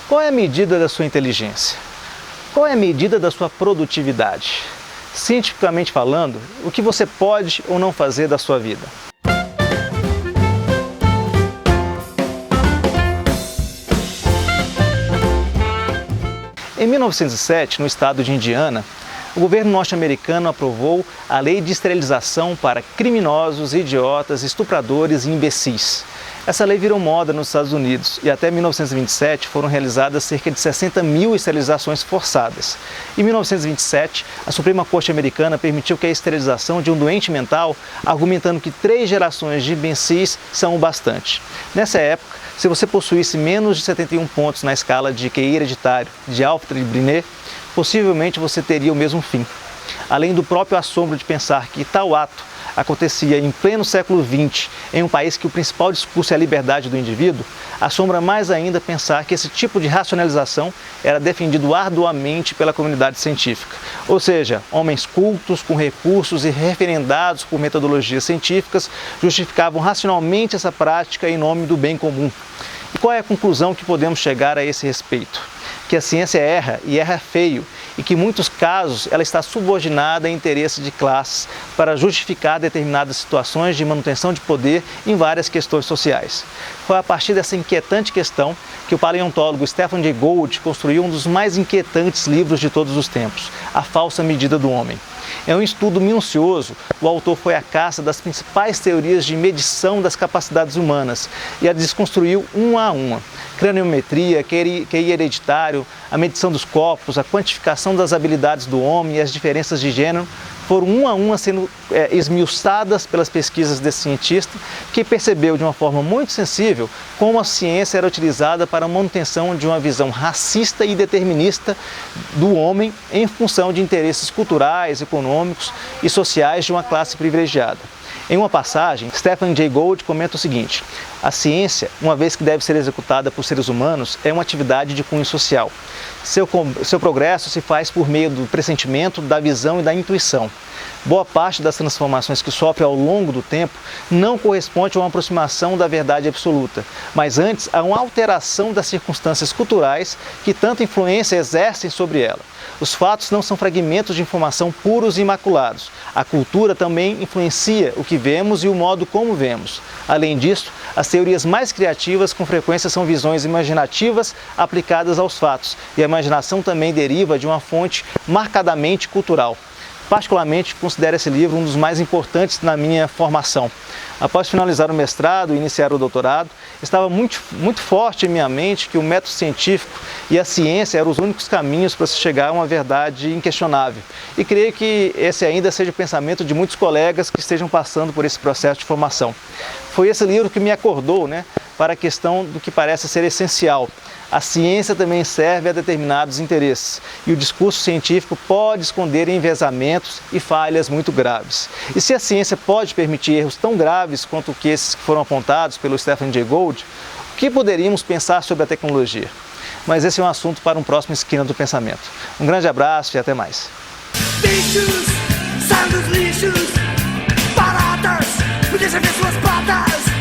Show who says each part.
Speaker 1: Qual é a medida da sua inteligência? Qual é a medida da sua produtividade? Cientificamente falando, o que você pode ou não fazer da sua vida? Em 1907, no estado de Indiana, o governo norte-americano aprovou a Lei de Esterilização para criminosos, idiotas, estupradores e imbecis. Essa lei virou moda nos Estados Unidos e até 1927 foram realizadas cerca de 60 mil esterilizações forçadas. Em 1927, a Suprema Corte americana permitiu que a esterilização de um doente mental, argumentando que 3 gerações de imbecis são o bastante. Nessa época, se você possuísse menos de 71 pontos na escala de QI hereditário de Alfred-Binet, possivelmente você teria o mesmo fim. Além do próprio assombro de pensar que tal ato acontecia em pleno século XX, em um país que o principal discurso é a liberdade do indivíduo, assombra mais ainda pensar que esse tipo de racionalização era defendido arduamente pela comunidade científica. Ou seja, homens cultos, com recursos e referendados por metodologias científicas, justificavam racionalmente essa prática em nome do bem comum. E qual é a conclusão que podemos chegar a esse respeito? Que a ciência erra e erra feio e que em muitos casos ela está subordinada a interesses de classes para justificar determinadas situações de manutenção de poder em várias questões sociais. Foi a partir dessa inquietante questão que o paleontólogo Stephen Jay Gould construiu um dos mais inquietantes livros de todos os tempos, A Falsa Medida do Homem. É um estudo minucioso, o autor foi à caça das principais teorias de medição das capacidades humanas e a desconstruiu uma a uma. Craniometria, QI hereditário, a medição dos corpos, a quantificação das habilidades do homem e as diferenças de gênero foram uma a uma sendo esmiuçadas pelas pesquisas desse cientista, que percebeu de uma forma muito sensível como a ciência era utilizada para a manutenção de uma visão racista e determinista do homem em função de interesses culturais, econômicos e sociais de uma classe privilegiada. Em uma passagem, Stephen Jay Gould comenta o seguinte: a ciência, uma vez que deve ser executada por seres humanos, é uma atividade de cunho social. Seu progresso se faz por meio do pressentimento, da visão e da intuição. Boa parte das transformações que sofre ao longo do tempo não corresponde a uma aproximação da verdade absoluta, mas antes a uma alteração das circunstâncias culturais que tanta influência exercem sobre ela. Os fatos não são fragmentos de informação puros e imaculados. A cultura também influencia o que vemos e o modo como vemos. Além disso, as teorias mais criativas com frequência são visões imaginativas aplicadas aos fatos, e a imaginação também deriva de uma fonte marcadamente cultural. Particularmente, considero esse livro um dos mais importantes na minha formação. Após finalizar o mestrado e iniciar o doutorado, estava muito forte em minha mente que o método científico e a ciência eram os únicos caminhos para se chegar a uma verdade inquestionável. E creio que esse ainda seja o pensamento de muitos colegas que estejam passando por esse processo de formação. Foi esse livro que me acordou, para a questão do que parece ser essencial. A ciência também serve a determinados interesses e o discurso científico pode esconder enviesamentos e falhas muito graves. E se a ciência pode permitir erros tão graves quanto esses que foram apontados pelo Stephen Jay Gould, o que poderíamos pensar sobre a tecnologia? Mas esse é um assunto para um próximo Esquina do Pensamento. Um grande abraço e até mais.
Speaker 2: Bichos, santos lixos, baratas, podia ser suas patas.